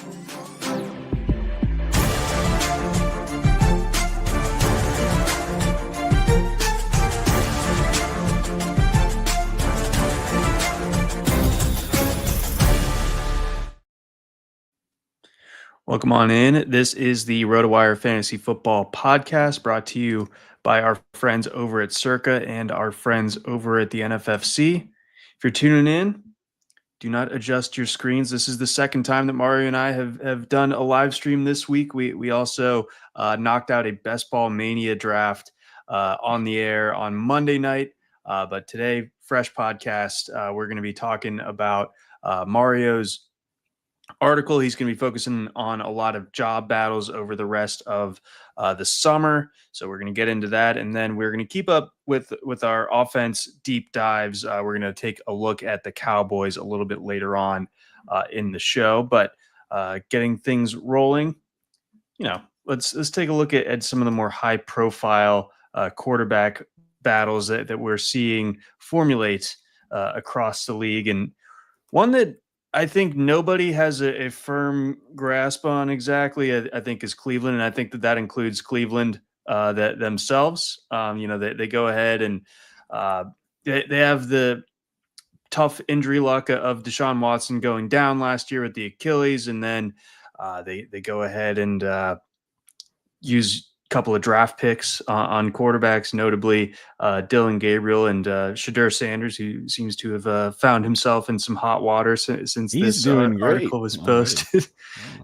Welcome on in. This is the RotoWire Fantasy Football Podcast brought to you by our friends over at Circa and our friends over at the NFFC. If you're tuning in, do not adjust your screens. This is the second time that Mario and I have done a live stream this week. We also knocked out a Best Ball Mania draft on the air on Monday night. But today, fresh podcast, we're going to be talking about Mario's article. He's going to be focusing on a lot of job battles over the rest of the summer. So we're going to get into that. And then we're going to keep up with our offense deep dives. We're going to take a look at the Cowboys a little bit later on in the show. But getting things rolling, let's take a look at some of the more high profile quarterback battles that we're seeing formulate across the league. And one that I think nobody has a firm grasp on exactly, I think, is Cleveland. And I think that includes Cleveland that themselves. They go ahead and they have the tough injury luck of Deshaun Watson going down last year with the Achilles. And then they go ahead and use couple of draft picks on quarterbacks, notably Dillon, Gabriel, and Shedeur Sanders, who seems to have found himself in some hot water since this article was posted.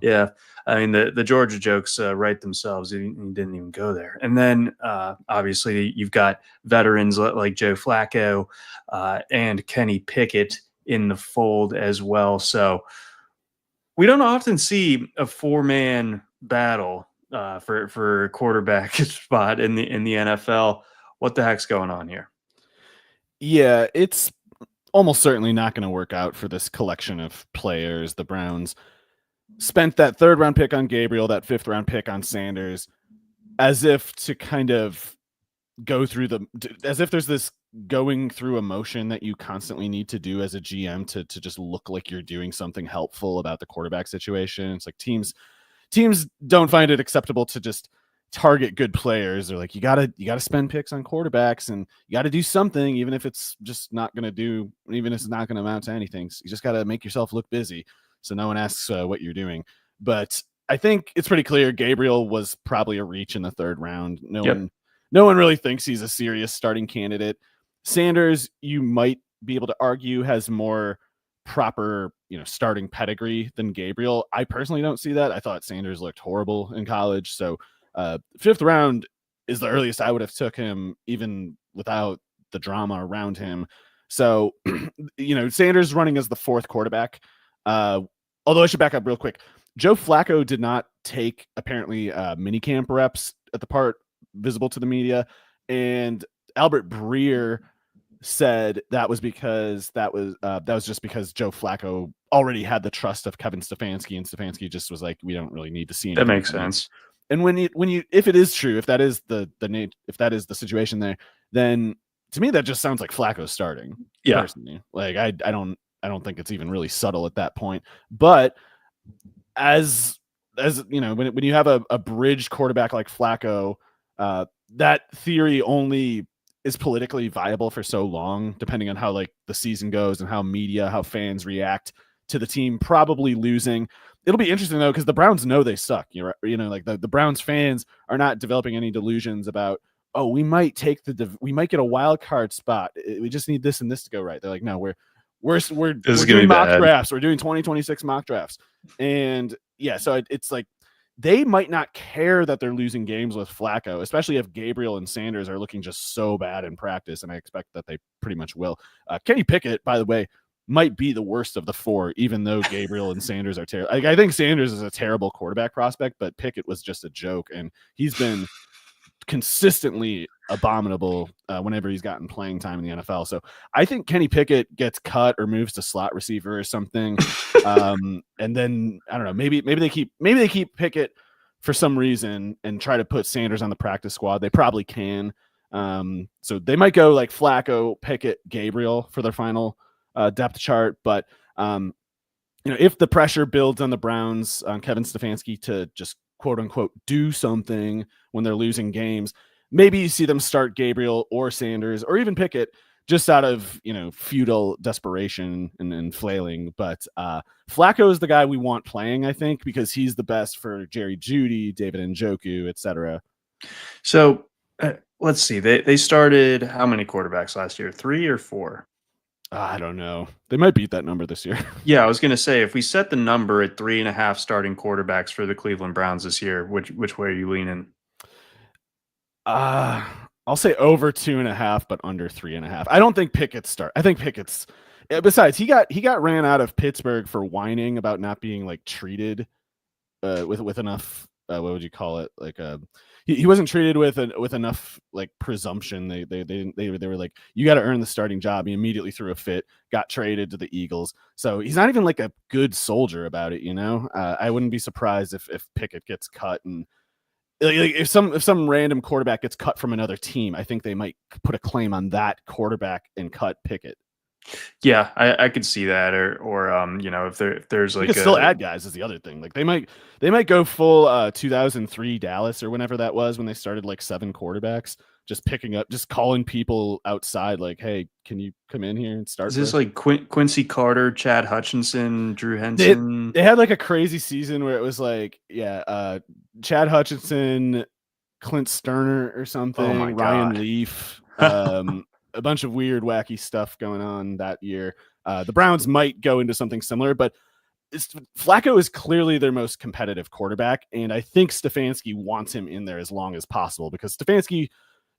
Yeah. I mean, the Georgia jokes write themselves. He didn't even go there. And then obviously you've got veterans like Joe Flacco and Kenny Pickett in the fold as well. So we don't often see a four-man battle for a quarterback spot in the NFL. What the heck's going on here? Yeah, it's almost certainly not going to work out for this collection of players. The Browns spent that 3rd round pick on Gabriel, that 5th round pick on Sanders, as if to kind of go through as if there's this going through emotion that you constantly need to do as a GM to just look like you're doing something helpful about the quarterback situation. It's like teams don't find it acceptable to just target good players. They're like, you gotta spend picks on quarterbacks, and you gotta do something, even if it's just not gonna do, even if it's not gonna amount to anything. So you just gotta make yourself look busy, so no one asks what you're doing. But I think it's pretty clear Gabriel was probably a reach in the 3rd round. No one really thinks he's a serious starting candidate. Sanders, you might be able to argue, has more proper starting pedigree than Gabriel. I personally don't see that. I thought Sanders looked horrible in college. So 5th round is the earliest I would have took him, even without the drama around him. So Sanders running as the 4th quarterback. Although I should back up real quick. Joe Flacco did not take apparently minicamp reps at the part visible to the media, and Albert Breer said that was because that was just because Joe Flacco already had the trust of Kevin Stefanski, and Stefanski just was like, we don't really need to see anything. That makes sense. And when you if it is true, if that is the situation there, then to me that just sounds like Flacco starting. Yeah. Personally. Like I don't think it's even really subtle at that point. But as when you have a bridge quarterback like Flacco, that theory only is politically viable for so long, depending on how the season goes and how fans react to the team probably losing. It'll be interesting though, because the Browns know they suck. The Browns fans are not developing any delusions about, oh, we might get a wild card spot. We just need this and this to go right. They're like, no, we're doing mock drafts. We're doing 2026 mock drafts. And yeah, so it's like they might not care that they're losing games with Flacco, especially if Gabriel and Sanders are looking just so bad in practice, and I expect that they pretty much will. Kenny Pickett, by the way, might be the worst of the 4, even though Gabriel and Sanders are terrible. I think Sanders is a terrible quarterback prospect, but Pickett was just a joke, and he's been consistently abominable whenever he's gotten playing time in the NFL. So I think Kenny Pickett gets cut or moves to slot receiver or something. And then I don't know, maybe they keep Pickett for some reason and try to put Sanders on the practice squad. They probably can. So they might go like Flacco, Pickett, Gabriel for their final depth chart. But if the pressure builds on the Browns, on Kevin Stefanski to just quote unquote do something when they're losing games, maybe you see them start Gabriel or Sanders or even Pickett just out of, futile desperation and flailing. But Flacco is the guy we want playing, I think, because he's the best for Jerry Jeudy, David Njoku, etc. So let's see. They started how many quarterbacks last year? 3 or 4? I don't know. They might beat that number this year. Yeah, I was going to say, if we set the number at 3.5 starting quarterbacks for the Cleveland Browns this year, which way are you leaning? I'll say over 2.5, but under 3.5. I don't think Pickett start. I think Pickett's. Besides, he got ran out of Pittsburgh for whining about not being like treated with enough. What would you call it? Like he wasn't treated with enough like presumption. They were like, you got to earn the starting job. He immediately threw a fit, got traded to the Eagles. So he's not even like a good soldier about it. I wouldn't be surprised if Pickett gets cut and. Like if some random quarterback gets cut from another team, I think they might put a claim on that quarterback and cut Pickett. Yeah, I could see that, or if there's like still add guys is the other thing. Like they might go full 2003 Dallas or whenever that was when they started like 7 quarterbacks, just calling people outside like, hey, can you come in here and start? Is this like Quincy Carter, Chad Hutchinson, Drew Henson? They had like a crazy season where it was like, Chad Hutchinson, Clint Sterner or something, Ryan Leaf, a bunch of weird, wacky stuff going on that year. The Browns might go into something similar, but Flacco is clearly their most competitive quarterback, and I think Stefanski wants him in there as long as possible because Stefanski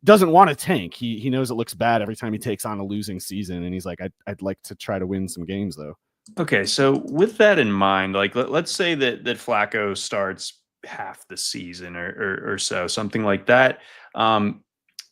doesn't want to tank. He knows it looks bad every time he takes on a losing season, and he's like, I'd like to try to win some games though. Okay, so with that in mind, like let's say that Flacco starts half the season or so, something like that. I'm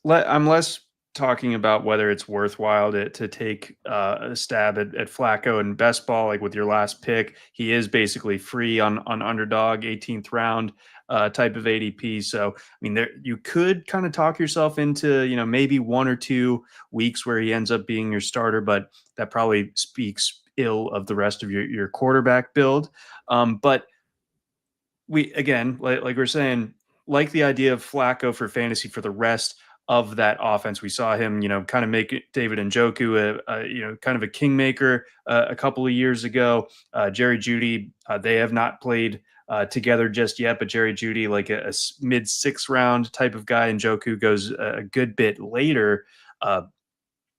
less talking about whether it's worthwhile to take a stab at Flacco and best ball, like with your last pick. He is basically free on underdog 18th round type of ADP. So, I mean, there you could kind of talk yourself into, maybe 1 or 2 weeks where he ends up being your starter, but that probably speaks ill of the rest of your quarterback build. But we, again, like we're saying, like the idea of Flacco for fantasy for the rest of that offense. We saw him, kind of make David Njoku kind of a kingmaker a couple of years ago. Jerry Jeudy, they have not played together just yet, but Jerry Jeudy, like a mid 6th round type of guy, and Njoku goes a good bit later.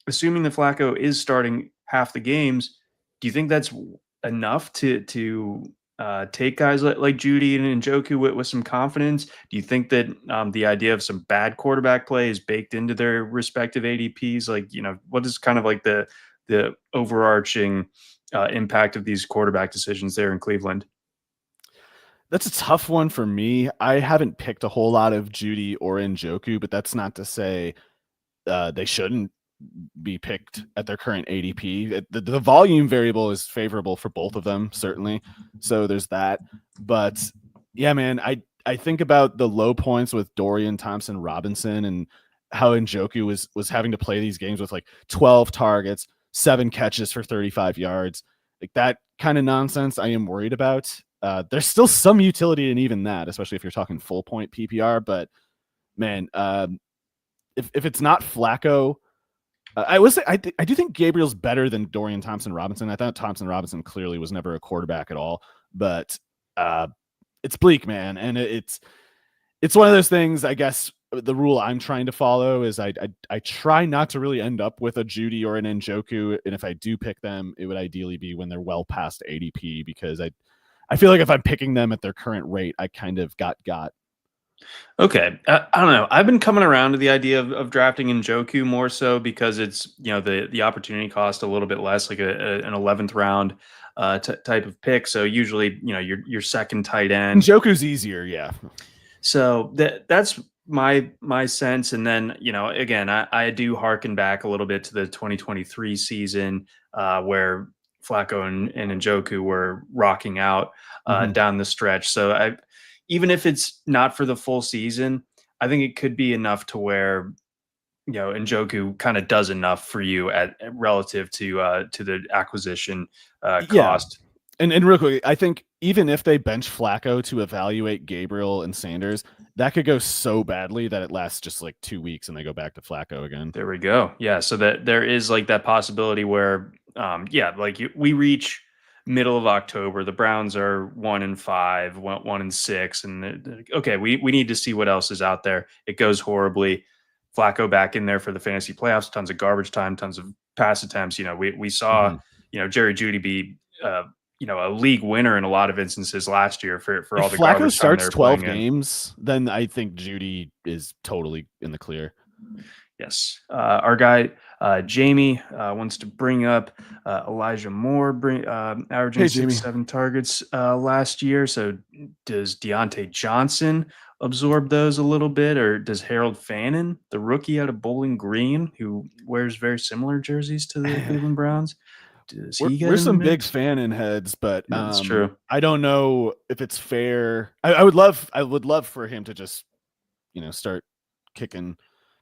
Assuming the Flacco is starting half the games, do you think that's enough to take guys like Jeudy and Njoku with some confidence? Do you think that the idea of some bad quarterback play is baked into their respective ADPs? Like, what is kind of like the overarching impact of these quarterback decisions there in Cleveland? That's a tough one for me. I haven't picked a whole lot of Jeudy or Njoku, but that's not to say they shouldn't be picked at their current ADP. The volume variable is favorable for both of them, certainly. So there's that. But yeah, man, I think about the low points with Dorian Thompson-Robinson and how Njoku was having to play these games with like 12 targets, 7 catches for 35 yards. Like that kind of nonsense I am worried about. There's still some utility in even that, especially if you're talking full point PPR. But man, if it's not Flacco, I will say I do think Gabriel's better than Dorian Thompson-Robinson. I thought Thompson-Robinson clearly was never a quarterback at all, but it's bleak, man, and it's one of those things. I guess the rule I'm trying to follow is I try not to really end up with a Jeudy or an Njoku, and if I do pick them, it would ideally be when they're well past ADP because I feel like if I'm picking them at their current rate, I kind of got. Okay. I don't know. I've been coming around to the idea of drafting Njoku more so because it's, the opportunity cost a little bit less, like an 11th round type of pick. So usually, your second tight end. Njoku's easier. Yeah. So that's my sense. And then, again, I do harken back a little bit to the 2023 season where Flacco and Njoku were rocking out down the stretch. So even if it's not for the full season, I think it could be enough to where, Njoku kind of does enough for you at relative to the acquisition cost. And real quick, I think even if they bench Flacco to evaluate Gabriel and Sanders, that could go so badly that it lasts just like 2 weeks and they go back to Flacco again. There we go. Yeah, so that there is like that possibility where, we reach middle of October, the Browns are 1-5, 1-6, and okay, we need to see what else is out there. It goes horribly. Flacco back in there for the fantasy playoffs, tons of garbage time, tons of pass attempts. We saw Jerry Jeudy be a league winner in a lot of instances last year for all If the Flacco garbage time they starts were 12 playing in. games, then I think Jeudy is totally in the clear. Yes. Our guy, Jamie, wants to bring up Elijah Moore, averaging Hey, 6-7 targets last year. So does Deontay Johnson absorb those a little bit, or does Harold Fannin, the rookie out of Bowling Green, who wears very similar jerseys to the Cleveland Browns, does he get We're in the some big mix? Fannin heads, but That's true. I don't know if it's fair. I would love for him to just start kicking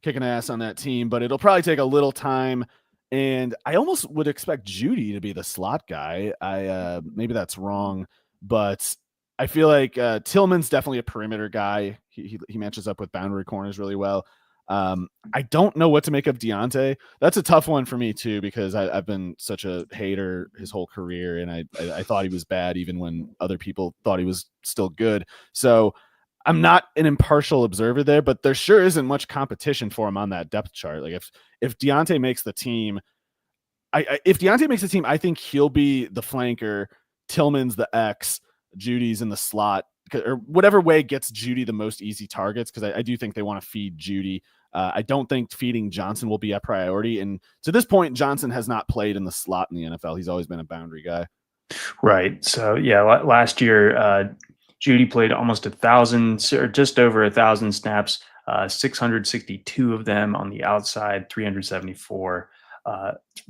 ass on that team, but it'll probably take a little time. And I almost would expect Jeudy to be the slot guy. I maybe that's wrong, but I feel like Tillman's definitely a perimeter guy. He matches up with boundary corners really well. I don't know what to make of Deontay. That's a tough one for me too, because I've been such a hater his whole career, and I thought he was bad even when other people thought he was still good. So I'm not an impartial observer there, but there sure isn't much competition for him on that depth chart. Like if Deontay makes the team, if Deontay makes the team, I think he'll be the flanker. Tillman's the X, Judy's in the slot, or whatever way gets Jeudy the most easy targets, because I do think they want to feed Jeudy. I don't think feeding Johnson will be a priority. And to this point, Johnson has not played in the slot in the NFL. He's always been a boundary guy. Right. So yeah, last year, Jeudy played almost 1,000 or just over 1,000 snaps, 662 of them on the outside, 374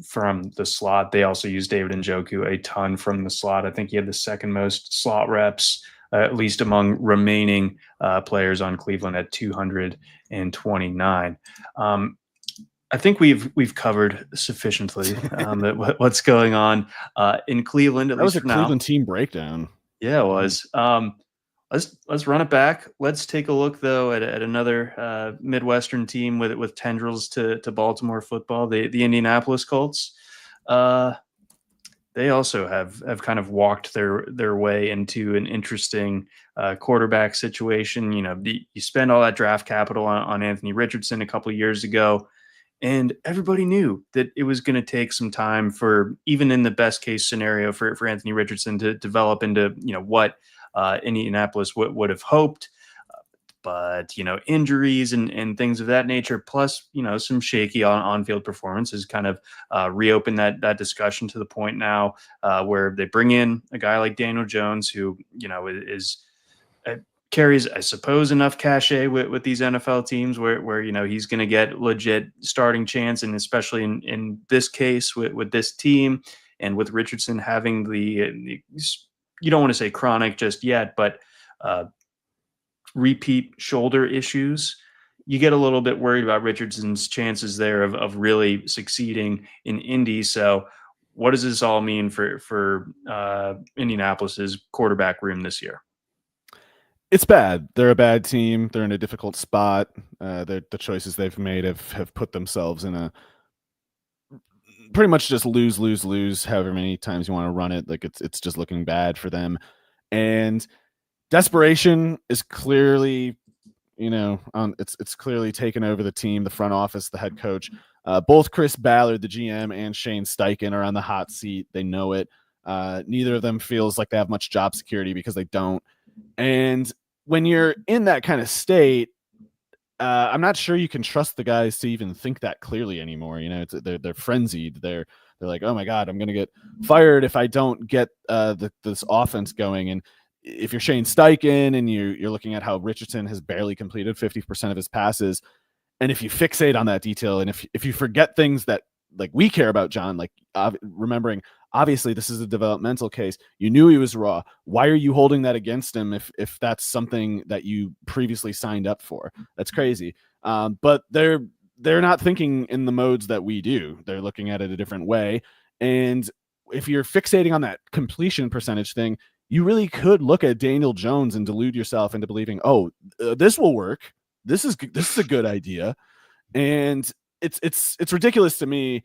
from the slot. They also used David Njoku a ton from the slot. I think he had the second most slot reps, at least among remaining players on Cleveland, at 229. I think we've covered sufficiently what's going on in Cleveland, at That least was a for now. Cleveland team breakdown. Yeah, it was. Let's run it back. Let's take a look though at another Midwestern team with tendrils to Baltimore football, the Indianapolis Colts. They also have kind of walked their way into an interesting quarterback situation. You spend all that draft capital on Anthony Richardson a couple of years ago, and everybody knew that it was going to take some time for, even in the best case scenario, for Anthony Richardson to develop into what Indianapolis would have hoped. But injuries and things of that nature, plus some shaky on-field performances, kind of reopen that discussion to the point now where they bring in a guy like Daniel Jones, who is carries, I suppose, enough cachet with these NFL teams where he's going to get legit starting chance, and especially in this case with this team and with Richardson having the you don't want to say chronic just yet, but repeat shoulder issues, you get a little bit worried about Richardson's chances there of really succeeding in Indy. So what does this all mean for Indianapolis's quarterback room this year? It's bad. They're a bad team. They're in a difficult spot. The choices they've made have put themselves in a pretty much just lose, however many times you want to run it. Like it's just looking bad for them. And desperation is clearly, it's clearly taken over the team, the front office, the head coach. Both Chris Ballard, the GM, and Shane Steichen are on the hot seat. They know it. Neither of them feels like they have much job security because they don't. And when you're in that kind of state, I'm not sure you can trust the guys to even think that clearly anymore. They're frenzied. They're like, oh my God, I'm going to get fired if I don't get this offense going. And if you're Shane Steichen and you're looking at how Richardson has barely completed 50% of his passes, and if you fixate on that detail, and if you forget things that like we care about, John, like remembering, obviously this is a developmental case. You knew he was raw. Why are you holding that against him if that's something that you previously signed up for? That's crazy. But they're not thinking in the modes that we do. They're looking at it a different way. And if you're fixating on that completion percentage thing, you really could look at Daniel Jones and delude yourself into believing, this will work. This is a good idea. And it's ridiculous to me.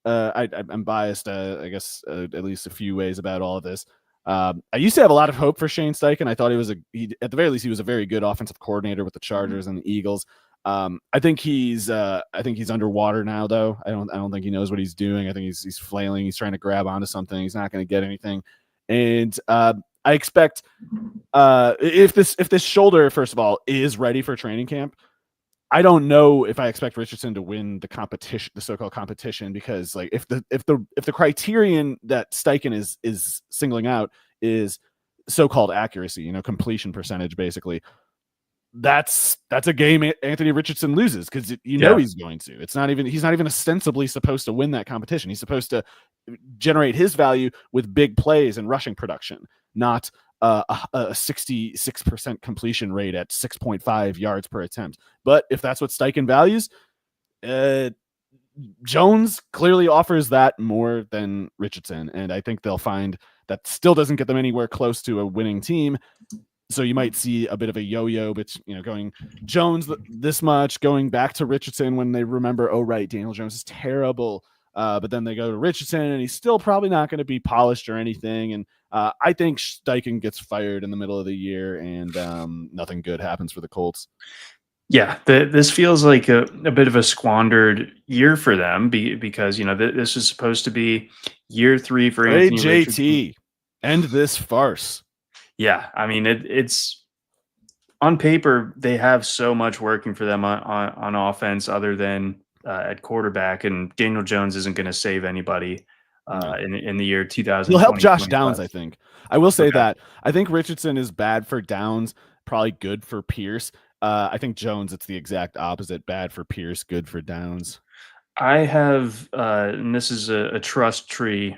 I'm biased, I guess, at least a few ways about all of this. I used to have a lot of hope for Shane Steichen. I thought at the very least, he was a very good offensive coordinator with the Chargers and the Eagles. I think he's underwater now, though. I don't think he knows what he's doing. I think he's flailing. He's trying to grab onto something. He's not going to get anything. And I expect if this shoulder, first of all, is ready for training camp, I don't know if I expect Richardson to win the competition, the so-called competition, because like if the criterion that Steichen is singling out is so-called accuracy, completion percentage, basically, that's a game Anthony Richardson loses, because he's going to. He's not even ostensibly supposed to win that competition. He's supposed to generate his value with big plays and rushing production, not a 66% completion rate at 6.5 yards per attempt. But if that's what Steichen values, Jones clearly offers that more than Richardson, and I think they'll find that still doesn't get them anywhere close to a winning team. So you might see a bit of a yo-yo, but going Jones this much, going back to Richardson when they remember, oh right, Daniel Jones is terrible. But then they go to Richardson, and he's still probably not going to be polished or anything. And I think Steichen gets fired in the middle of the year, and nothing good happens for the Colts. Yeah, this feels like a bit of a squandered year for them because this is supposed to be year 3 for Anthony Richardson. JT, end this farce. Yeah, I mean it's on paper they have so much working for them on offense other than at quarterback, and Daniel Jones isn't going to save anybody in the year 2000. He'll help Josh Downs, I think. I will say that I think Richardson is bad for Downs, probably good for Pierce. I think Jones, it's the exact opposite: bad for Pierce, good for Downs. I have, and this is a trust tree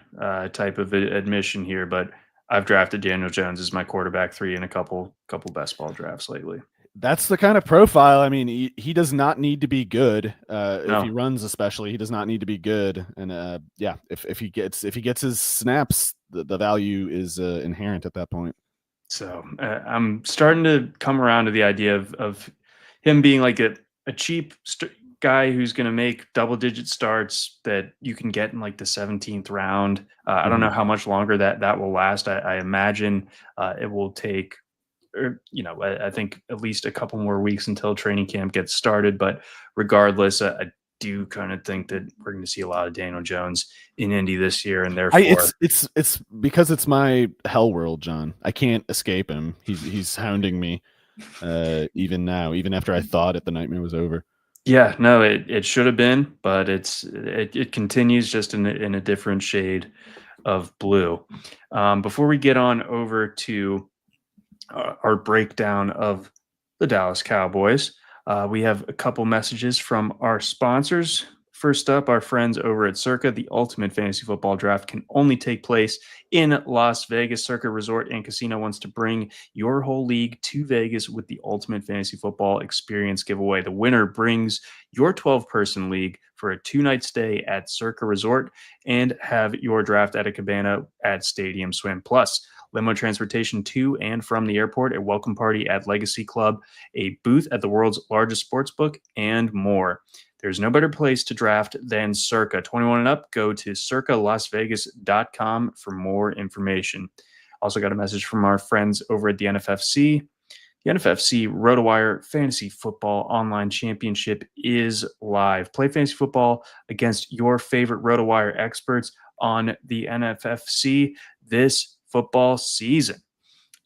type of admission here, but I've drafted Daniel Jones as my quarterback 3 in a couple best ball drafts lately. That's the kind of profile. I mean, he does not need to be good. No. If he runs, especially, he does not need to be good. And if he gets his snaps, the value is inherent at that point. So I'm starting to come around to the idea of him being like a cheap guy who's going to make double-digit starts that you can get in like the 17th round. I don't know how much longer that will last. I imagine it will take, I think at least a couple more weeks until training camp gets started. But regardless, I do kind of think that we're going to see a lot of Daniel Jones in Indy this year, and therefore it's because it's my hell world, John. I can't escape him. He's hounding me even now, even after I thought the nightmare was over. Yeah, no, it should have been, but it continues just in a different shade of blue. Before we get on over to our breakdown of the Dallas Cowboys, we have a couple messages from our sponsors. First up, our friends over at Circa. The ultimate fantasy football draft can only take place in Las Vegas. Circa Resort and Casino wants to bring your whole league to Vegas with the ultimate fantasy football experience giveaway. The winner brings your 12-person league for a 2-night stay at Circa Resort and have your draft at a cabana at Stadium Swim. Plus, limo transportation to and from the airport, a welcome party at Legacy Club, a booth at the world's largest sports book, and more. There's no better place to draft than Circa. 21 and up, go to circalasvegas.com for more information. Also got a message from our friends over at the NFFC. The NFFC RotoWire Fantasy Football Online Championship is live. Play fantasy football against your favorite RotoWire experts on the NFFC this football season.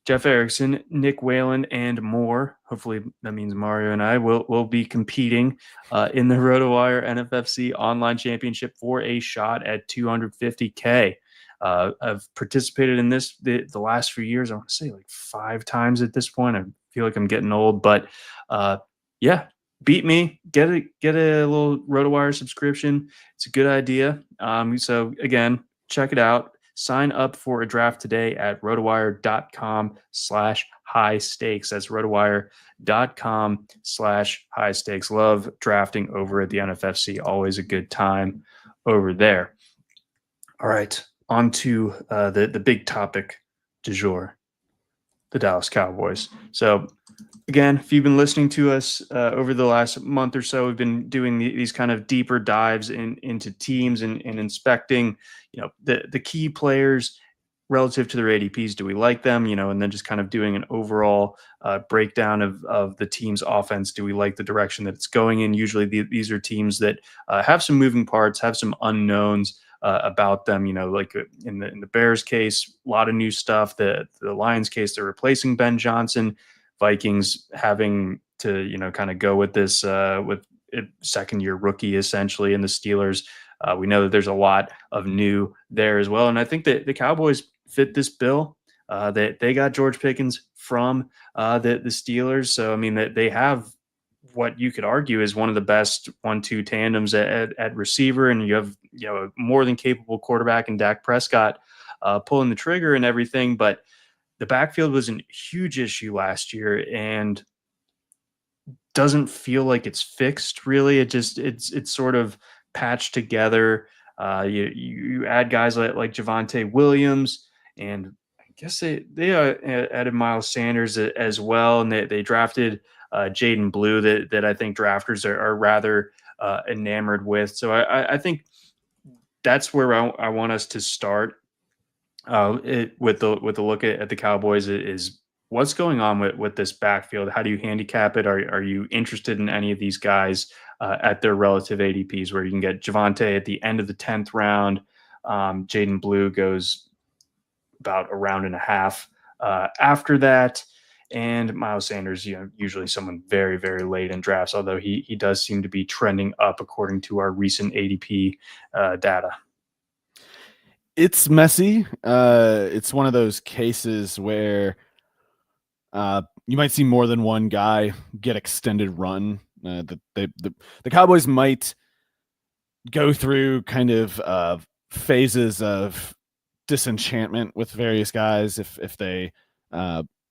Jeff Erickson, Nick Whalen, and more. Hopefully that means Mario and I will be competing in the RotoWire NFFC Online Championship for a shot at $250K. I've participated in this the last few years. I want to say like 5 times at this point. I feel like I'm getting old, but beat me. Get a little RotoWire subscription. It's a good idea. So again, check it out. Sign up for a draft today at rotowire.com/high stakes. That's rotowire.com/high stakes. Love drafting over at the NFFC. Always a good time over there. All right. on to the big topic du jour, the Dallas Cowboys. So again, if you've been listening to us over the last month or so, we've been doing these kind of deeper dives into teams and inspecting, the key players relative to their ADPs. Do we like them? And then just kind of doing an overall breakdown of the team's offense. Do we like the direction that it's going in? Usually these are teams that have some moving parts, have some unknowns about them. Like in the Bears case, a lot of new stuff. The Lions case, they're replacing Ben Johnson. Vikings having to, kind of go with this with a second-year rookie essentially, and the Steelers. We know that there's a lot of new there as well, and I think that the Cowboys fit this bill. They got George Pickens from the Steelers, so I mean that they have what you could argue is one of the best 1-2 tandems at receiver, and you have a more than capable quarterback in Dak Prescott pulling the trigger and everything, but the backfield was a huge issue last year and doesn't feel like it's fixed really. It's sort of patched together. You add guys like Javonte Williams, and I guess they added Miles Sanders as well, and they drafted Jaydon Blue that I think drafters are rather enamored with. So I think that's where I want us to start. With the look at the Cowboys is what's going on with this backfield. How do you handicap it? Are you interested in any of these guys at their relative ADPs, where you can get Javonte at the end of the 10th round? Jaydon Blue goes about a round and a half after that, and Miles Sanders, usually someone very, very late in drafts, although he does seem to be trending up according to our recent ADP data. It's messy. It's one of those cases where you might see more than one guy get extended run. The Cowboys might go through kind of phases of disenchantment with various guys if they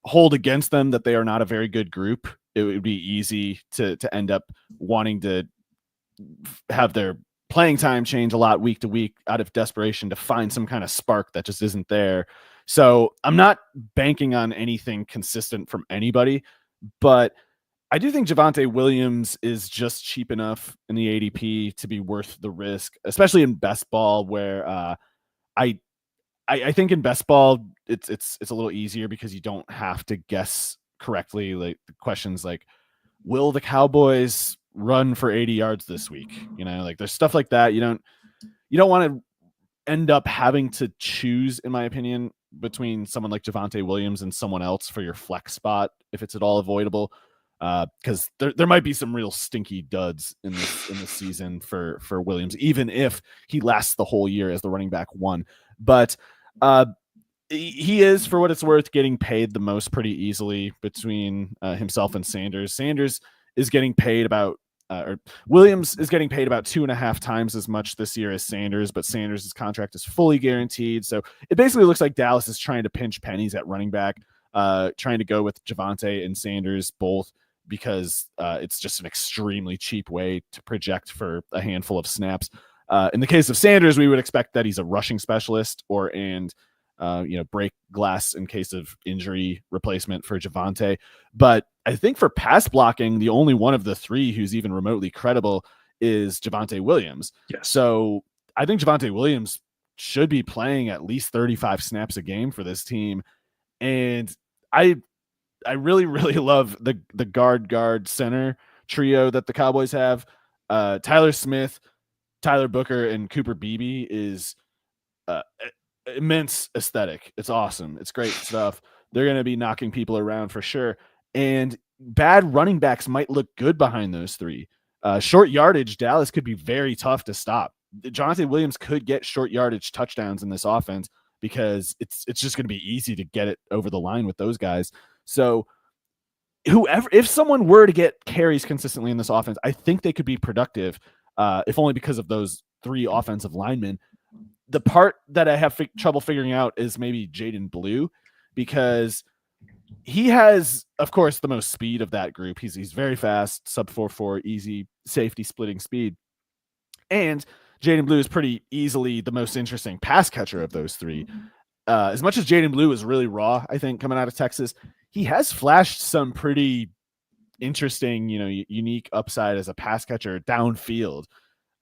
hold against them that they are not a very good group. It would be easy to end up wanting to have their playing time change a lot week to week out of desperation to find some kind of spark that just isn't there. So I'm not banking on anything consistent from anybody, but I do think Javonte Williams is just cheap enough in the ADP to be worth the risk, especially in best ball, where I think in best ball it's a little easier because you don't have to guess correctly. Like the questions like, will the Cowboys run for 80 yards this week? Like there's stuff like that. You don't want to end up having to choose, in my opinion, between someone like Javonte Williams and someone else for your flex spot, if it's at all avoidable. Because there might be some real stinky duds in this season for Williams, even if he lasts the whole year as the running back one. But he is, for what it's worth, getting paid the most pretty easily between himself and Sanders. Sanders is getting paid about, or Williams is getting paid about 2.5 times as much this year as Sanders, but Sanders' contract is fully guaranteed. So it basically looks like Dallas is trying to pinch pennies at running back, trying to go with Javonte and Sanders both, because it's just an extremely cheap way to project for a handful of snaps. In the case of Sanders, we would expect that he's a rushing specialist break glass in case of injury replacement for Javonte. But I think for pass blocking, the only one of the three who's even remotely credible is Javonte Williams. Yes. So I think Javonte Williams should be playing at least 35 snaps a game for this team. And I really, really love the guard center trio that the Cowboys have. Tyler Smith, Tyler Booker, and Cooper Beebe is immense aesthetic. It's awesome. It's great stuff. They're going to be knocking people around for sure. And bad running backs might look good behind those three. Short yardage, Dallas could be very tough to stop. Jonathan Williams could get short yardage touchdowns in this offense because it's just going to be easy to get it over the line with those guys. So if someone were to get carries consistently in this offense, I think they could be productive, if only because of those three offensive linemen. The part that I have trouble figuring out is maybe Jaydon Blue, because he has, of course, the most speed of that group. He's very fast, sub 4.4, easy safety splitting speed. And Jaydon Blue is pretty easily the most interesting pass catcher of those three. As much as Jaydon Blue is really raw, I think, coming out of Texas, he has flashed some pretty interesting, unique upside as a pass catcher downfield.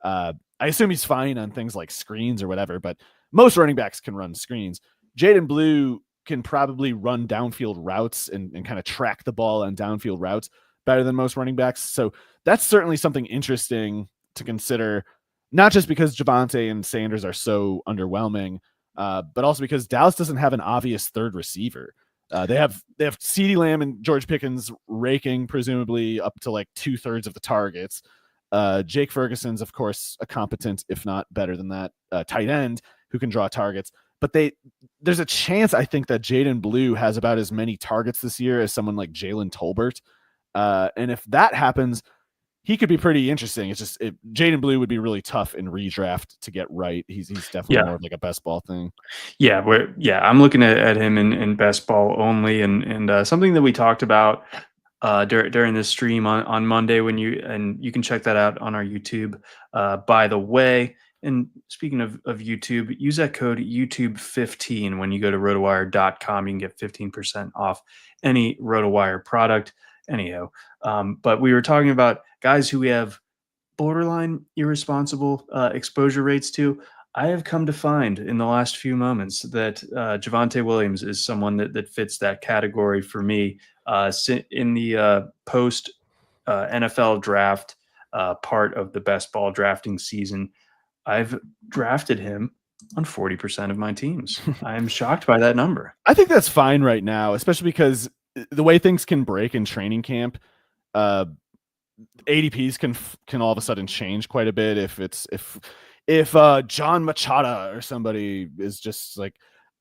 I assume he's fine on things like screens or whatever, but most running backs can run screens. Jaydon Blue can probably run downfield routes and kind of track the ball on downfield routes better than most running backs. So that's certainly something interesting to consider, not just because Javonte and Sanders are so underwhelming, but also because Dallas doesn't have an obvious third receiver. They have CeeDee Lamb and George Pickens raking presumably up to like 2/3 of the targets. Jake Ferguson's, of course, a competent, if not better than that, tight end who can draw targets. But there's a chance, I think, that Jaydon Blue has about as many targets this year as someone like Jalen Tolbert. And if that happens, he could be pretty interesting. It's just Jaydon Blue would be really tough in redraft to get right. He's definitely more of like a best ball thing. Yeah, I'm looking at him in best ball only, and something that we talked about during this stream on Monday and you can check that out on our YouTube. By the way, and speaking of YouTube, use that code YouTube15 when you go to rotowire.com. You can get 15% off any RotoWire product. Anyhow, but we were talking about guys who we have borderline irresponsible exposure rates to. I have come to find in the last few moments that Javonte Williams is someone that fits that category for me. In the post NFL draft part of the best ball drafting season, I've drafted him on 40% of my teams. I'm shocked by that number. I think that's fine right now, especially because the way things can break in training camp, ADPs can all of a sudden change quite a bit. If John Machado or somebody is just like,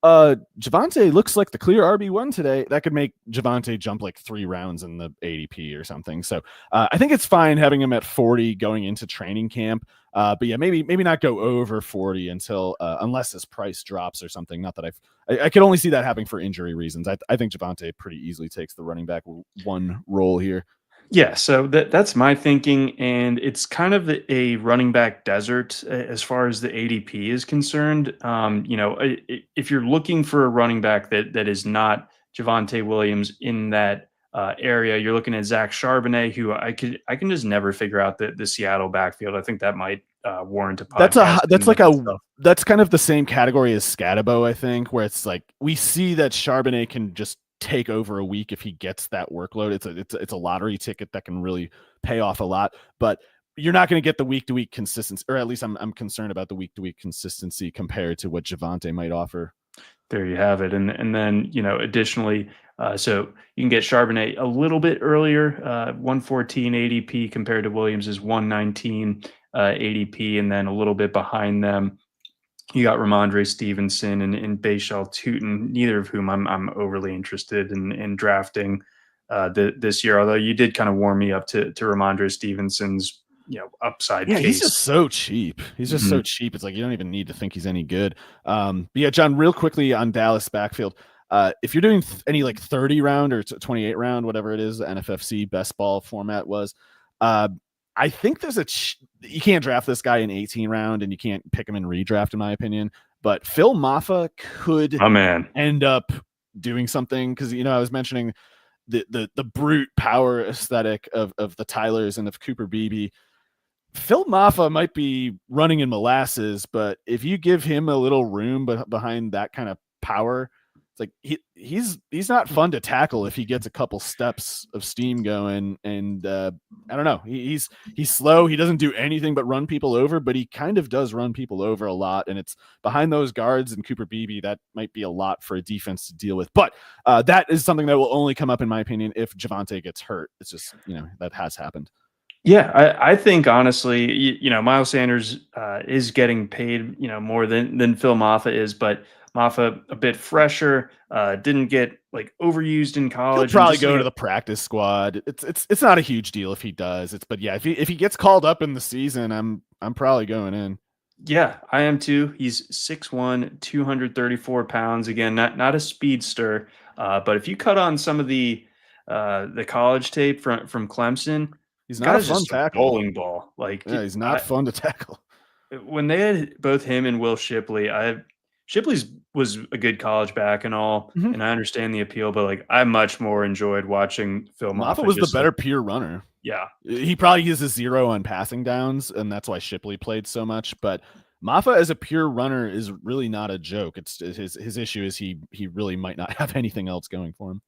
Javonte looks like the clear RB1 today, that could make Javonte jump like 3 rounds in the ADP or something. So I think it's fine having him at 40 going into training camp. But yeah, maybe not go over 40 until unless his price drops or something. Not that I could only see that happening for injury reasons. I think Javonte pretty easily takes the running back one role here. Yeah, so that's my thinking, and it's kind of a running back desert as far as the ADP is concerned. If you're looking for a running back that is not Javonte Williams in that area, you're looking at Zach Charbonnet, who I can just never figure out the Seattle backfield. I think that might warrant a podcast. That's kind of the same category as Scatabo, I think, where it's like we see that Charbonnet can just take over a week if he gets that workload. It's a lottery ticket that can really pay off a lot, but you're not going to get the week-to-week consistency, or at least I'm concerned about the week-to-week consistency compared to what Javonte might offer. There you have it. And then, additionally, so you can get Charbonnet a little bit earlier, 114 ADP compared to Williams's 119 ADP, and then a little bit behind them, you got Ramondre Stevenson and Bashal Tutin, neither of whom I'm overly interested in drafting this year. Although you did kind of warm me up to Ramondre Stevenson's upside. Yeah, case. He's just so cheap. So cheap. It's like you don't even need to think he's any good. But yeah, John, real quickly on Dallas backfield. If you're doing any like 30 round or 28 round, whatever it is, the NFFC best ball format was. I think there's you can't draft this guy in 18 round and you can't pick him in redraft, in my opinion. But Phil Mafah could end up doing something because I was mentioning the brute power aesthetic of the Tylers and of Cooper Beebe. Phil Mafah might be running in molasses, but if you give him a little room behind that kind of power, it's like he's not fun to tackle if he gets a couple steps of steam going. And I don't know, he's slow. He doesn't do anything but run people over, but he kind of does run people over a lot. And it's behind those guards and Cooper Beebe, that might be a lot for a defense to deal with. But that is something that will only come up, in my opinion, if Javonte gets hurt. It's just that has happened. Yeah, I think honestly, Miles Sanders is getting paid, more than Phil Mafah is, but Mafah a bit fresher, didn't get like overused in college. He'll probably go to the practice squad. It's not a huge deal if he does. But yeah, if he gets called up in the season, I'm probably going in. Yeah, I am too. He's 6'1", 234 pounds. Again, not a speedster, but if you cut on some of the college tape from Clemson. He's not a fun tackle. Bowling ball. He's not fun to tackle. when they had both him and Will Shipley, Shipley's was a good college back and all, Mhm. and I understand the appeal, but like I much more enjoyed watching Phil Mafah Mafah was the just like better pure runner. yeah. He probably uses 0 on passing downs, and that's why Shipley played so much. But Mafah as a pure runner is really not a joke. It's his issue is he really might not have anything else going for him.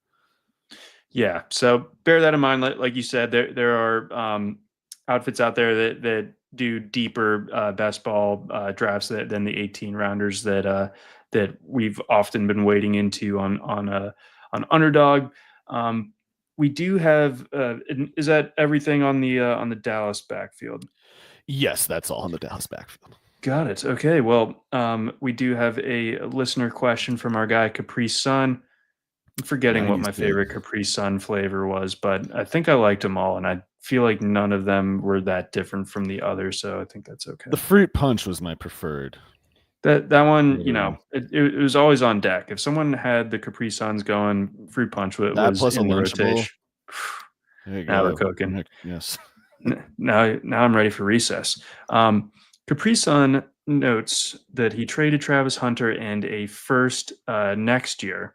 Yeah, so bear that in mind. Like you said, there are outfits out there that do deeper best ball drafts than the 18 rounders that we've often been wading into on Underdog. Um, we do have. Is that everything on the Dallas backfield? Yes, that's all in the Dallas backfield. Got it. Okay. Well, we do have a listener question from our guy Capri Sun. I'm forgetting what my Nice. favorite Capri Sun flavor was, but I think I liked them all, and I feel like none of them were that different from the other, so I think that's okay. The fruit punch was my preferred. That one, Literally. it was always on deck. If someone had the Capri Suns going, fruit punch That was plus a in the Lunchable. rotation. There you Now we're go. cooking. Yes. Now I'm ready for recess. Capri Sun notes that he traded Travis Hunter and a first next year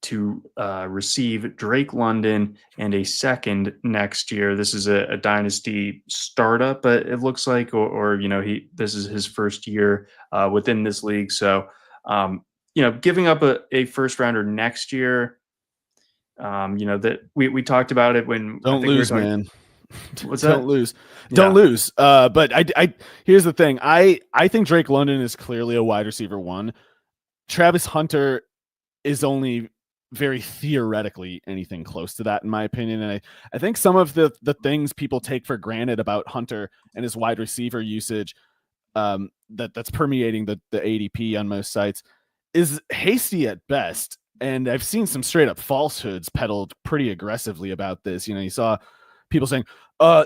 to receive Drake London and a second next year. This is a dynasty startup, but it looks like, or this is his first year within this league. So, giving up a first rounder next year. That we talked about it when I Don't think we were lose, talking. man. What's Don't that? lose. Don't Yeah. lose. But I here's the thing. I think Drake London is clearly a wide receiver one. Travis Hunter is only very theoretically anything close to that, in my opinion. And I think some of the things people take for granted about Hunter and his wide receiver usage, that's permeating the ADP on most sites, is hasty at best. And I've seen some straight up falsehoods peddled pretty aggressively about this. You saw people saying,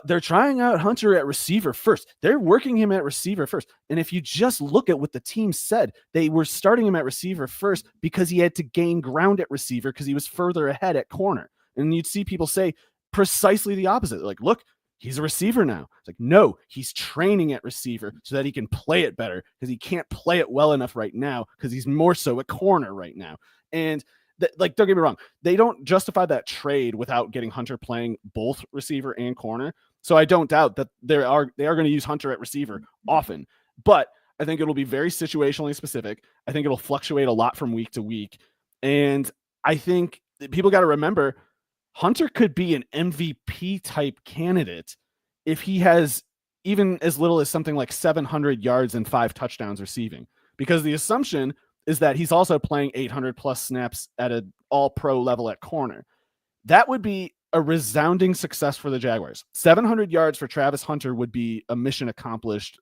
they're trying out Hunter at receiver first. They're working him at receiver first. And if you just look at what the team said, they were starting him at receiver first because he had to gain ground at receiver because he was further ahead at corner. And you'd see people say precisely the opposite. Like, look, he's a receiver now. It's like, no, he's training at receiver so that he can play it better because he can't play it well enough right now because he's more so a corner right now. And don't get me wrong, they don't justify that trade without getting Hunter playing both receiver and corner. So I don't doubt that they are going to use Hunter at receiver often, but I think it'll be very situationally specific. I think it'll fluctuate a lot from week to week. And I think people got to remember Hunter could be an MVP type candidate if he has even as little as something like 700 yards and 5 touchdowns receiving, because the assumption is that he's also playing 800 plus snaps at an all pro level at corner. That would be a resounding success for the Jaguars. 700 yards for Travis Hunter would be a mission accomplished,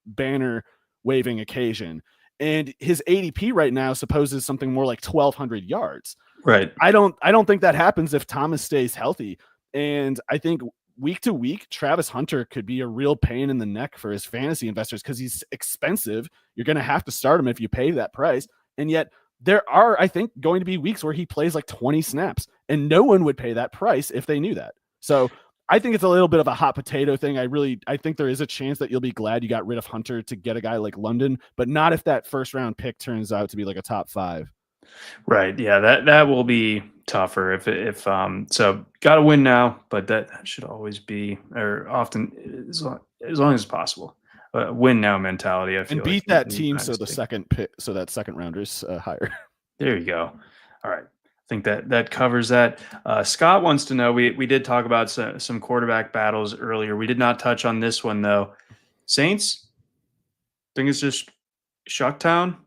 banner waving occasion. And his ADP right now supposes something more like 1,200 yards. Right. I don't think that happens if Thomas stays healthy. And I think week to week, Travis Hunter could be a real pain in the neck for his fantasy investors because he's expensive. You're going to have to start him if you pay that price. And yet there are, I think, going to be weeks where he plays like 20 snaps, and no one would pay that price if they knew that. So I think it's a little bit of a hot potato thing. I think there is a chance that you'll be glad you got rid of Hunter to get a guy like London, but not if that first round pick turns out to be like a top 5. Right. Yeah, that will be tougher if so got to win now, but that should always be, or often, as long as possible. Win now mentality, I feel And beat like that in team so Dynasty. that second rounder's higher. There you go. All right. I think that covers that. Scott wants to know, we did talk about some quarterback battles earlier. We did not touch on this one though. Saints, think it's just Shucktown.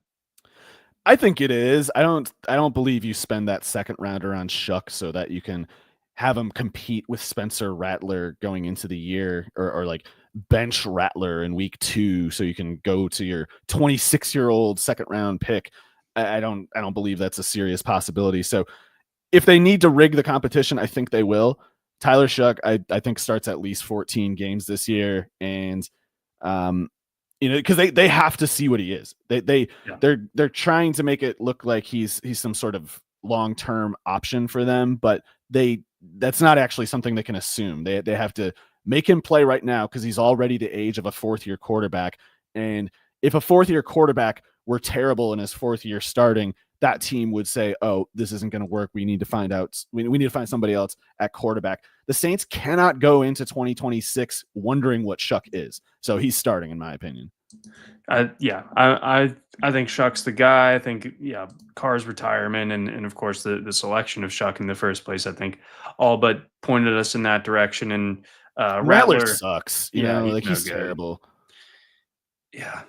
I think it is. I don't believe you spend that second rounder on Shuck so that you can have him compete with Spencer Rattler going into the year, or like bench Rattler in week 2 so you can go to your 26-year-old second round pick. I don't believe that's a serious possibility. So if they need to rig the competition, I think they will. Tyler Shuck, I think, starts at least 14 games this year, and because they have to see what he is. They're trying to make it look like he's some sort of long-term option for them, but that's not actually something they can assume. They have to Make him play right now because he's already the age of a fourth-year quarterback. And if a fourth-year quarterback were terrible in his fourth year starting, that team would say, oh, this isn't going to work. We need to find out. We need to find somebody else at quarterback. The Saints cannot go into 2026 wondering what Shuck is. So he's starting, in my opinion. I think Shuck's the guy. I think, Carr's retirement and of course the selection of Shuck in the first place, I think all but pointed us in that direction. And Rattler sucks. You know, he's like no he's good. terrible. Yeah.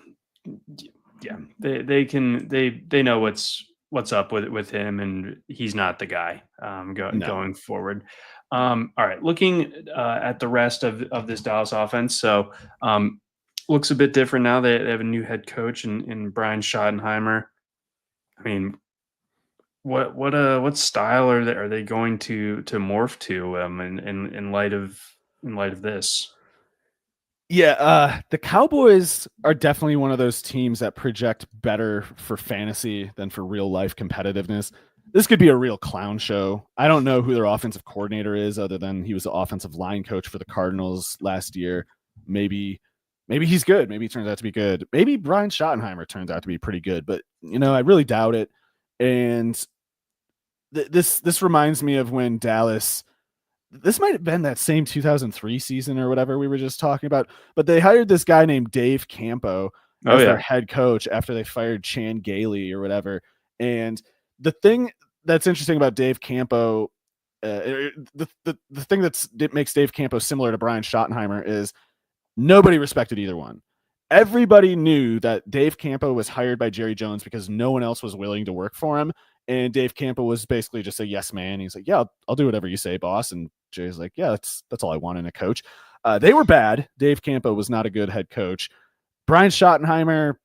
They know what's up with him, and he's not the guy going forward. All right, looking at the rest of this Dallas offense, so looks a bit different now. They have a new head coach in Brian Schottenheimer. I mean, what style are they going to morph to in light of this? Yeah, the Cowboys are definitely one of those teams that project better for fantasy than for real life competitiveness. This could be a real clown show. I don't know who their offensive coordinator is, other than he was the offensive line coach for the Cardinals last year. Maybe he's good. Maybe he turns out to be good. Maybe Brian Schottenheimer turns out to be pretty good, but I really doubt it. And this reminds me of when Dallas. This might have been that same 2003 season or whatever we were just talking about, but they hired this guy named Dave Campo as their head coach after they fired Chan Gailey or whatever. And the thing that's interesting about Dave Campo, the thing that makes Dave Campo similar to Brian Schottenheimer is nobody respected either one. Everybody knew that Dave Campo was hired by Jerry Jones because no one else was willing to work for him. And Dave Campo was basically just a yes man. He's like, yeah, I'll do whatever you say, boss. And Jerry's like, yeah, that's all I want in a coach. They were bad. Dave Campo was not a good head coach. Brian Schottenheimer,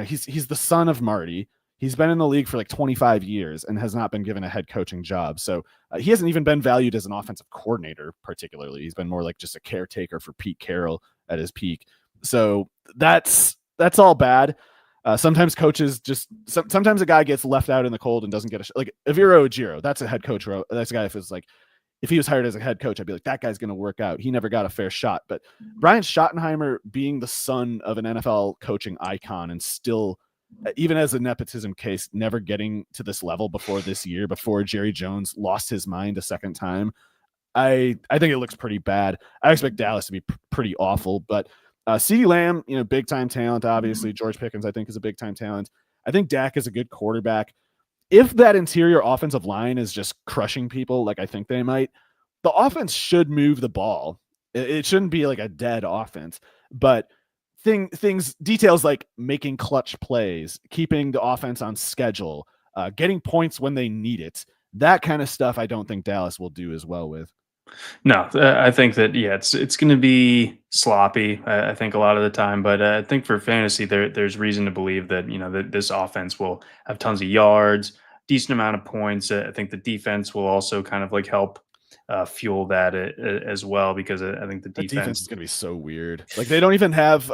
he's the son of Marty. He's been in the league for like 25 years and has not been given a head coaching job. So he hasn't even been valued as an offensive coordinator, particularly. He's been more like just a caretaker for Pete Carroll at his peak. So that's all bad. Sometimes coaches sometimes a guy gets left out in the cold and doesn't get like Eviro Ojiro. That's a head coach. That's a guy if he was hired as a head coach, I'd be like, that guy's going to work out. He never got a fair shot. But Brian Schottenheimer, being the son of an NFL coaching icon and still, even as a nepotism case, never getting to this level before this year, before Jerry Jones lost his mind a second time, I think it looks pretty bad. I expect Dallas to be pretty awful, but CeeDee Lamb, big time talent. Obviously, George Pickens, I think, is a big time talent. I think Dak is a good quarterback. If that interior offensive line is just crushing people, like I think they might, the offense should move the ball. It shouldn't be like a dead offense, but details like making clutch plays, keeping the offense on schedule, getting points when they need it, that kind of stuff, I don't think Dallas will do as well with. No, I think that it's going to be sloppy. I think a lot of the time, but I think for fantasy, there's reason to believe that that this offense will have tons of yards, decent amount of points. I think the defense will also kind of like help fuel that as well, because I think the defense is going to be so weird. Like they don't even have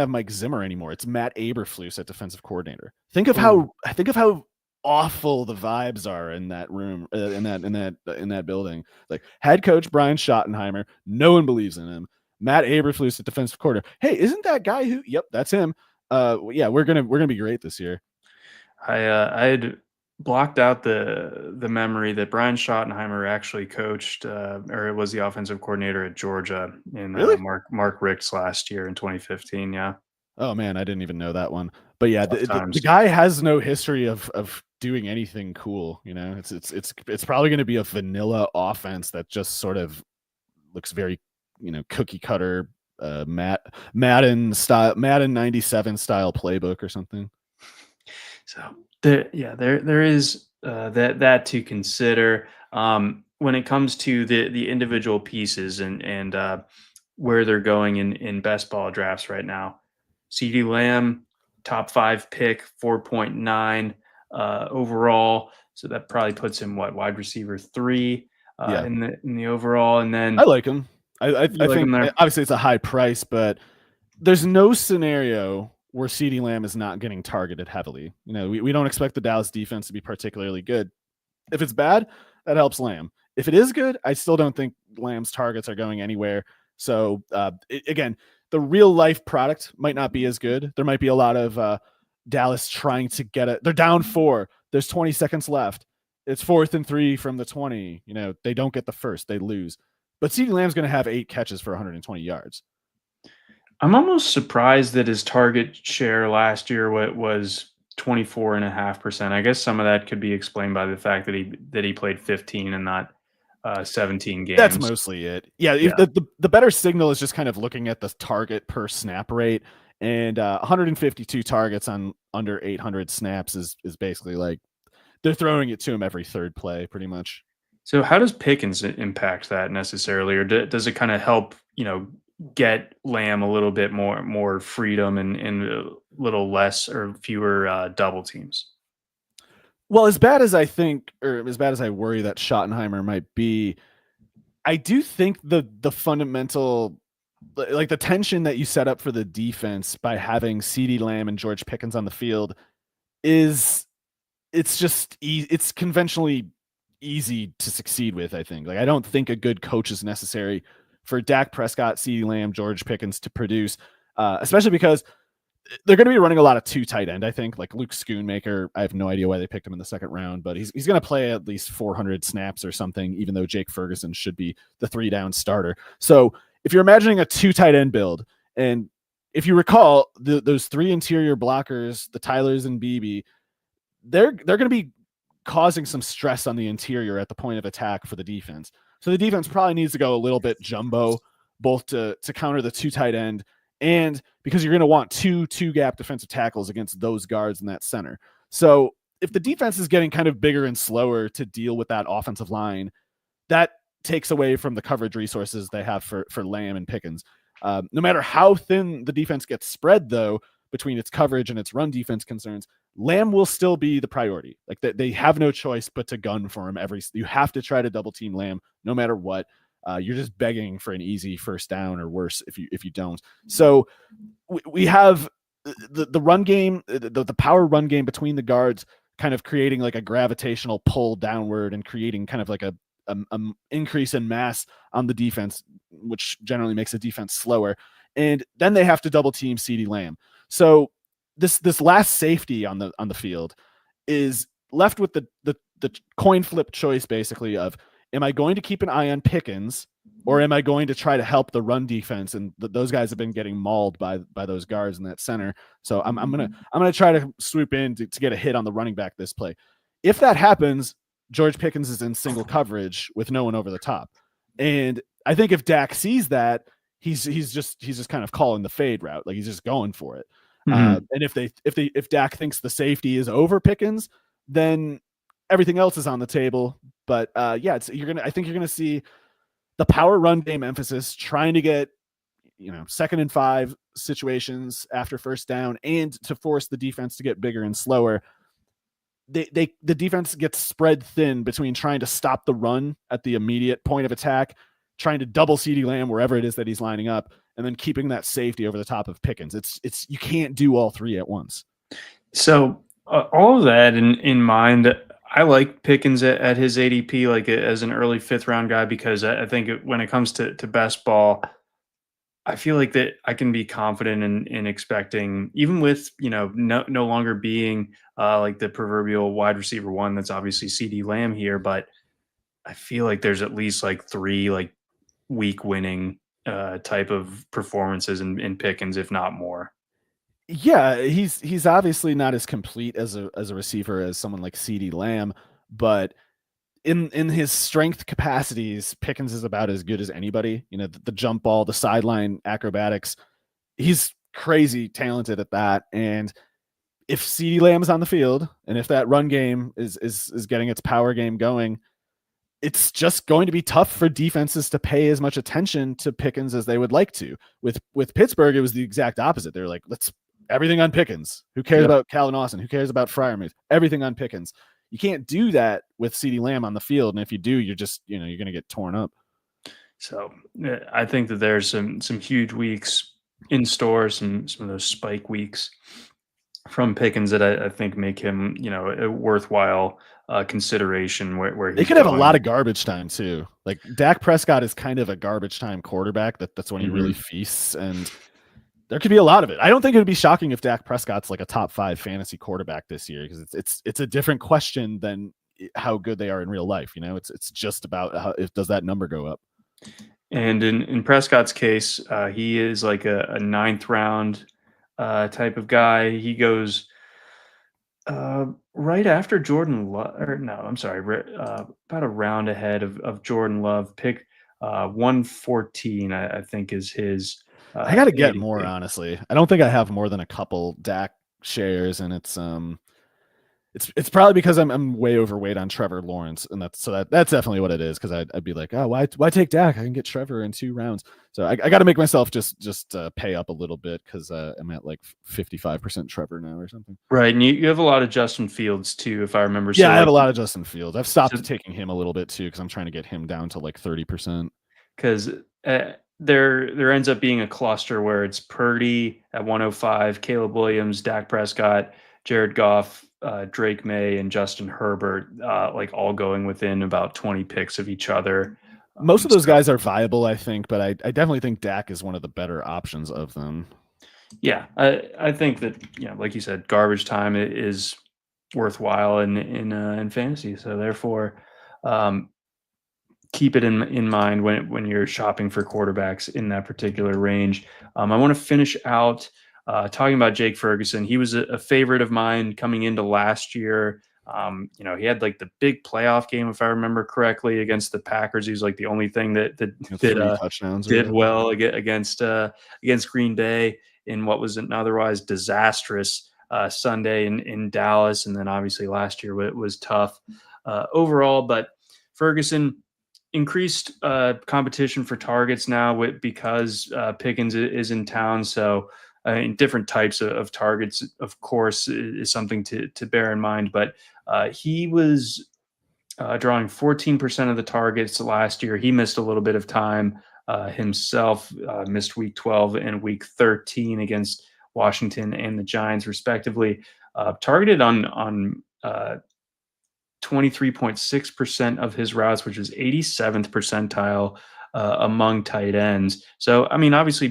Mike Zimmer anymore. It's Matt Eberflus at defensive coordinator. Think of how awful the vibes are in that room, in that building. Like head coach Brian Schottenheimer, no one believes in him. Matt Eberflus at defensive coordinator. Hey, isn't that guy who? Yep, that's him. Yeah, we're gonna be great this year. I had blocked out the memory that Brian Schottenheimer actually coached or was the offensive coordinator at Georgia in really? Mark Richt's last year in 2015. Yeah. Oh man, I didn't even know that one. But yeah, the guy has no history of doing anything cool. It's probably going to be a vanilla offense that just sort of looks very cookie cutter Madden 97 style playbook or something. So there is that to consider when it comes to the individual pieces and where they're going in best ball drafts right now. CeeDee Lamb, top 5 pick, 4.9 overall. So that probably puts him wide receiver 3 in the overall. And then I like him. I think obviously it's a high price, but there's no scenario where CeeDee Lamb is not getting targeted heavily. We don't expect the Dallas defense to be particularly good. If it's bad, that helps Lamb. If it is good, I still don't think Lamb's targets are going anywhere. So again, the real life product might not be as good. There might be a lot of Dallas trying to get it. They're down 4. There's 20 seconds left. It's 4th and 3 from the 20. They don't get the first. They lose. But CeeDee Lamb's going to have 8 catches for 120 yards. I'm almost surprised that his target share last year was 24.5%. I guess some of that could be explained by the fact that he played 15 and not 17 games. That's mostly it. Yeah. The better signal is just kind of looking at the target per snap rate, and 152 targets on under 800 snaps is basically like they're throwing it to him every third play pretty much. So how does Pickens impact that necessarily, or does it kind of help, get Lamb a little bit more freedom and a little less or fewer double teams? Well, as bad as I think, or as bad as I worry that Schottenheimer might be, I do think the fundamental, like the tension that you set up for the defense by having CeeDee Lamb and George Pickens on the field it's conventionally easy to succeed with. I think, I don't think a good coach is necessary for Dak Prescott, CeeDee Lamb, George Pickens to produce, especially because they're going to be running a lot of 2 tight end. I think, like Luke Schoonmaker. I have no idea why they picked him in the second round, but he's going to play at least 400 snaps or something, even though Jake Ferguson should be the 3-down starter. So if you're imagining a 2 tight end build, and if you recall those 3 interior blockers, the Tylers and Beebe, they're going to be causing some stress on the interior at the point of attack for the defense. So the defense probably needs to go a little bit jumbo, both to counter the 2 tight end, and because you're going to want two gap defensive tackles against those guards in that center. So if the defense is getting kind of bigger and slower to deal with that offensive line, that takes away from the coverage resources they have for Lamb and Pickens. No matter how thin the defense gets spread, though, between its coverage and its run defense concerns, Lamb will still be the priority. Like they have no choice but to gun for him. You have to try to double team Lamb no matter what. You're just begging for an easy first down or worse if you don't. So we have the run game, the power run game between the guards, kind of creating like a gravitational pull downward and creating kind of like a increase in mass on the defense, which generally makes the defense slower. And then they have to double team CeeDee Lamb. So this last safety on the field is left with the coin flip choice, basically, of, am I going to keep an eye on Pickens, or am I going to try to help the run defense? And those guys have been getting mauled by those guards in that center. So I'm gonna try to swoop in to get a hit on the running back this play. If that happens, George Pickens is in single coverage with no one over the top. And I think if Dak sees that, he's just kind of calling the fade route. Like, he's just going for it. And if Dak thinks the safety is over Pickens, then everything else is on the table. But I think you're gonna see the power run game emphasis, trying to get 2nd and 5 situations after first down, and to force the defense to get bigger and slower. The defense gets spread thin between trying to stop the run at the immediate point of attack, trying to double CeeDee Lamb wherever it is that he's lining up, and then keeping that safety over the top of Pickens. It's you can't do all 3 at once. So all of that in mind, I like Pickens at his ADP, like as an early 5th round guy, because I think when it comes to best ball, I feel like that I can be confident in expecting, even with no longer being like the proverbial wide receiver 1. That's obviously CeeDee Lamb here, but I feel like there's at least like 3 like week winning type of performances in Pickens, if not more. Yeah, he's obviously not as complete as a receiver as someone like CeeDee Lamb, but in his strength capacities, Pickens is about as good as anybody. The jump ball, the sideline acrobatics, he's crazy talented at that. And if CeeDee Lamb's on the field, and if that run game is getting its power game going, it's just going to be tough for defenses to pay as much attention to Pickens as they would like to. With Pittsburgh, it was the exact opposite. They're like, let's everything on Pickens. Who cares about Calvin Austin? Who cares about Freiermuth? Everything on Pickens. You can't do that with CeeDee Lamb on the field, and if you do, you're just you're going to get torn up. So I think that there's some huge weeks in store, some of those spike weeks from Pickens that I think make him a worthwhile consideration where They he's could have a going. lot of garbage time too. Like Dak Prescott is kind of a garbage time quarterback. That's when he really feasts, and there could be a lot of it. I don't think it would be shocking if Dak Prescott's like a top 5 fantasy quarterback this year, because it's a different question than how good they are in real life. It's just about does that number go up. And in Prescott's case, he is like a ninth round type of guy. He goes right after Jordan Love, or no, I'm sorry, about a round ahead of Jordan Love. Pick 114, I think, is his. I got to get ADP. more, honestly. I don't think I have more than a couple Dak shares, and it's probably because I'm way overweight on Trevor Lawrence, and that's definitely what it is. Because I'd be like, oh, why take Dak? I can get Trevor in 2 rounds. So I got to make myself just pay up a little bit, because I'm at like 55% Trevor now or something. Right, and you have a lot of Justin Fields too, if I remember. Yeah, so, I have a lot of Justin Fields. I've stopped taking him a little bit too, because I'm trying to get him down to like 30%. Because there ends up being a cluster where it's Purdy at 105, Caleb Williams, Dak Prescott, Jared Goff, Drake May, and Justin Herbert, like all going within about 20 picks of each other. Most of those guys are viable, I think, but I definitely think Dak is one of the better options of them. Yeah, I think that, like you said, garbage time is worthwhile in fantasy. So therefore, keep it in mind when you're shopping for quarterbacks in that particular range. I want to finish out talking about Jake Ferguson. He was a favorite of mine coming into last year. He had like the big playoff game, if I remember correctly, against the Packers. He was like the only thing that 3 touchdowns did well against Green Bay in what was an otherwise disastrous Sunday in Dallas. And then obviously last year it was tough overall, but Ferguson increased competition for targets now because Pickens is in town. So different types of targets, of course, is something to bear in mind. But he was drawing 14% of the targets last year. He missed a little bit of time himself, missed week 12 and week 13 against Washington and the Giants, respectively. Targeted on 23.6% of his routes, which is 87th percentile among tight ends. So, I mean, obviously,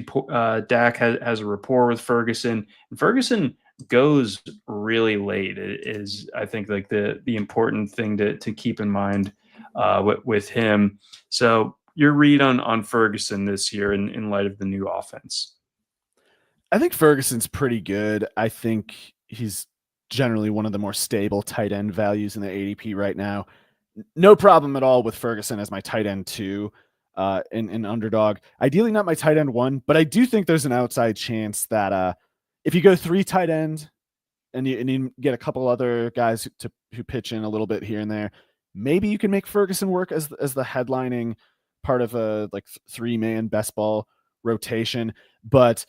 Dak has a rapport with Ferguson, and Ferguson goes really late. It is, I think, like the important thing to keep in mind with him. So, your read on Ferguson this year in light of the new offense? I think Ferguson's pretty good. I think he's generally one of the more stable tight end values in the ADP right now. No problem at all with Ferguson as my tight end 2 in underdog. Ideally not my tight end 1, but I do think there's an outside chance that if you go 3 tight end and you get a couple other guys who pitch in a little bit here and there, maybe you can make Ferguson work as the headlining part of a like 3-man best ball rotation. But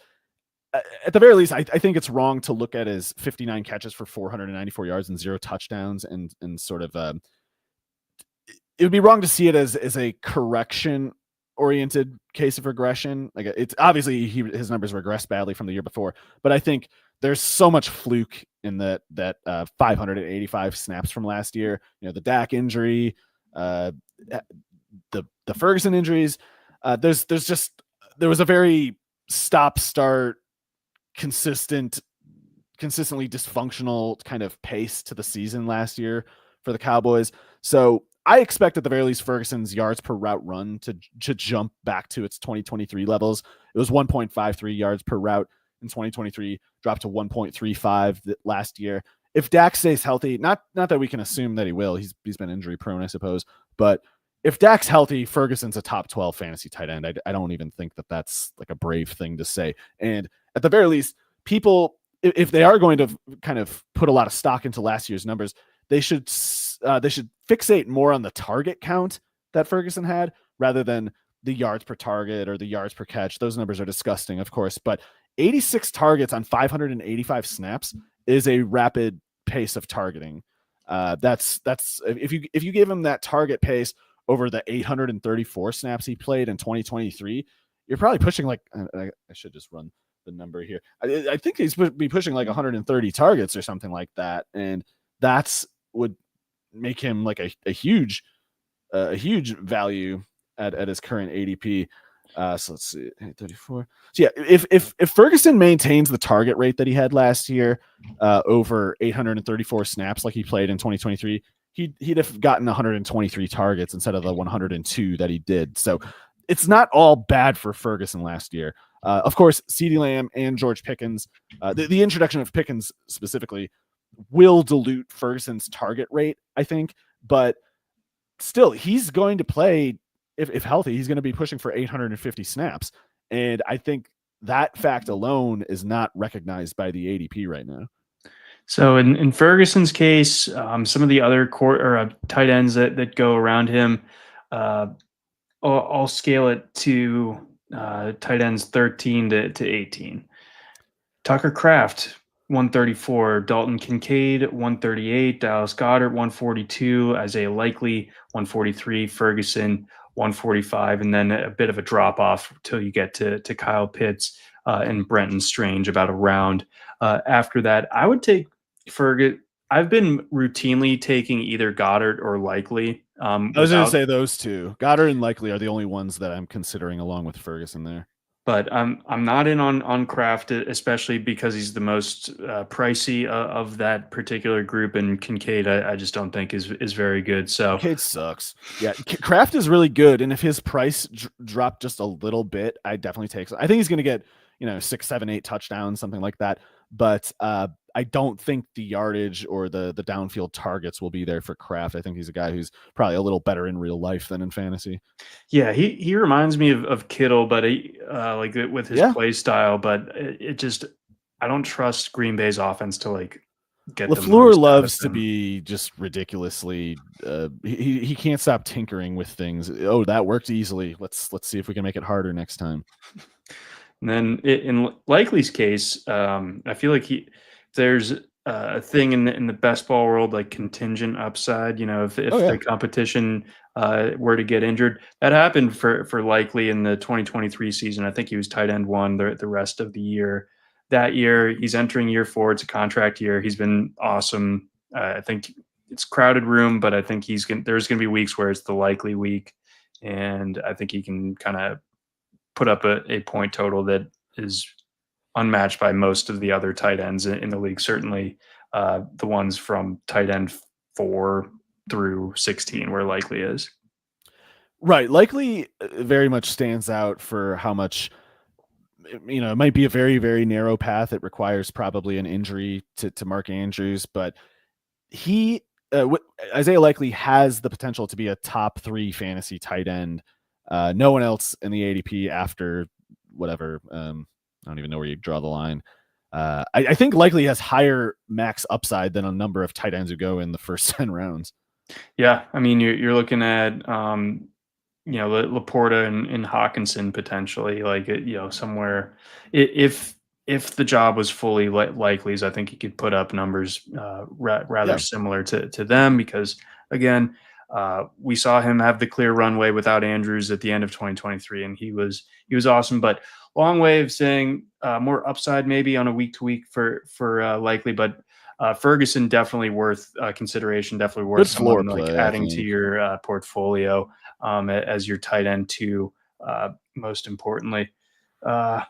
at the very least, I think it's wrong to look at his 59 catches for 494 yards and 0 touchdowns and sort of it would be wrong to see it as a correction oriented case of regression. Like, it's obviously his numbers regressed badly from the year before, but I think there's so much fluke in that 585 snaps from last year. The Dak injury, the Ferguson injuries. There was a very stop-start, consistently dysfunctional kind of pace to the season last year for the Cowboys. So I expect at the very least Ferguson's yards per route run to jump back to its 2023 levels. It was 1.53 yards per route in 2023, dropped to 1.35 last year. If Dak stays healthy, not that we can assume that he will, he's been injury prone, I suppose, but if Dak's healthy, Ferguson's a top 12 fantasy tight end. I don't even think that that's like a brave thing to say. And at the very least, people, if they are going to kind of put a lot of stock into last year's numbers, they should fixate more on the target count that Ferguson had rather than the yards per target or the yards per catch. Those numbers are disgusting, of course, but 86 targets on 585 snaps is a rapid pace of targeting. That's if you give him that target pace over the 834 snaps he played in 2023, you're probably pushing like, I should just run the number here. I think he's be pushing like 130 targets or something like that. And that's would make him like a huge value at his current ADP. So let's see, 34. So yeah, if Ferguson maintains the target rate that he had last year, over 834 snaps like he played in 2023, he'd have gotten 123 targets instead of the 102 that he did. So it's not all bad for Ferguson last year. Of course, CeeDee Lamb and George Pickens, the introduction of Pickens specifically will dilute Ferguson's target rate, I think, but still, he's going to play, if healthy, he's going to be pushing for 850 snaps. And I think that fact alone is not recognized by the ADP right now. So in Ferguson's case, some of the other tight ends that go around him, I'll scale it to tight ends 13 to 18. Tucker Kraft, 134. Dalton Kincaid, 138. Dallas Goedert, 142. Isaiah Likely, 143. Ferguson, 145. And then a bit of a drop off until you get to Kyle Pitts and Brenton Strange about a round. After that, I would take Ferguson. I've been routinely taking either Goddard or Likely. I was going to say those two. Goddard and Likely are the only ones that I'm considering along with Ferguson there. But I'm not in on Kraft, especially because he's the most pricey of that particular group, and Kincaid I just don't think is very good. So Kincaid sucks. Yeah, Kraft is really good, and if his price dropped just a little bit, I definitely take. I think he's going to get 6, 7, 8 touchdowns, something like that. But I don't think the yardage or the downfield targets will be there for Kraft. I think he's a guy who's probably a little better in real life than in fantasy. Yeah, he reminds me of Kittle, but like with his play style. But it just, I don't trust Green Bay's offense to like get LaFleur loves to be just ridiculously. He can't stop tinkering with things. Oh, that worked easily. Let's see if we can make it harder next time. And then in Likely's case, I feel like there's a thing in the best ball world, like contingent upside. If the competition were to get injured, that happened for Likely in the 2023 season. I think he was tight end 1 the rest of the year. That year, he's entering year 4. It's a contract year. He's been awesome. I think it's crowded room, but I think there's going to be weeks where it's the Likely week, and I think he can kind of put up a point total that is unmatched by most of the other tight ends in the league. Certainly the ones from tight end 4 through 16 where Likely is. Right. Likely very much stands out for how much, it might be a very, very narrow path. It requires probably an injury to Mark Andrews, but Isaiah Likely has the potential to be a top 3 fantasy tight end. No one else in the ADP after whatever. I don't even know where you draw the line. I think Likely has higher max upside than a number of tight ends who go in the first 10 rounds. Yeah, I mean you're looking at Laporta and Hawkinson potentially, like somewhere. If the job was fully Likely's, I think he could put up numbers rather similar to them, because again, we saw him have the clear runway without Andrews at the end of 2023, and he was awesome. But long way of saying more upside maybe on a week to week for Likely, but Ferguson definitely worth consideration. Definitely worth someone like adding to your portfolio as your tight end 2. Most importantly, our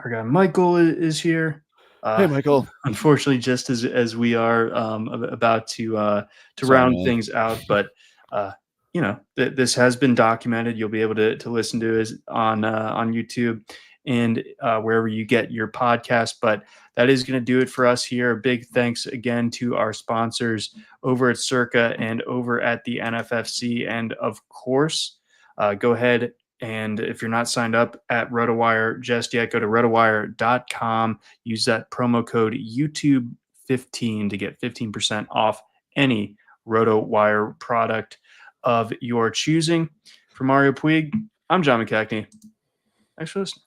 guy Michael is here. Hey, Michael. Unfortunately, just as we are about to round things out, but this has been documented. You'll be able to listen to it on YouTube and wherever you get your podcast. But that is going to do it for us here. A big thanks again to our sponsors over at Circa and over at the NFFC. And of course, go ahead, and if you're not signed up at RotoWire just yet, go to rotowire.com. Use that promo code YouTube15 to get 15% off any RotoWire product of your choosing. For Mario Puig, I'm John McKechnie. Thanks for listening.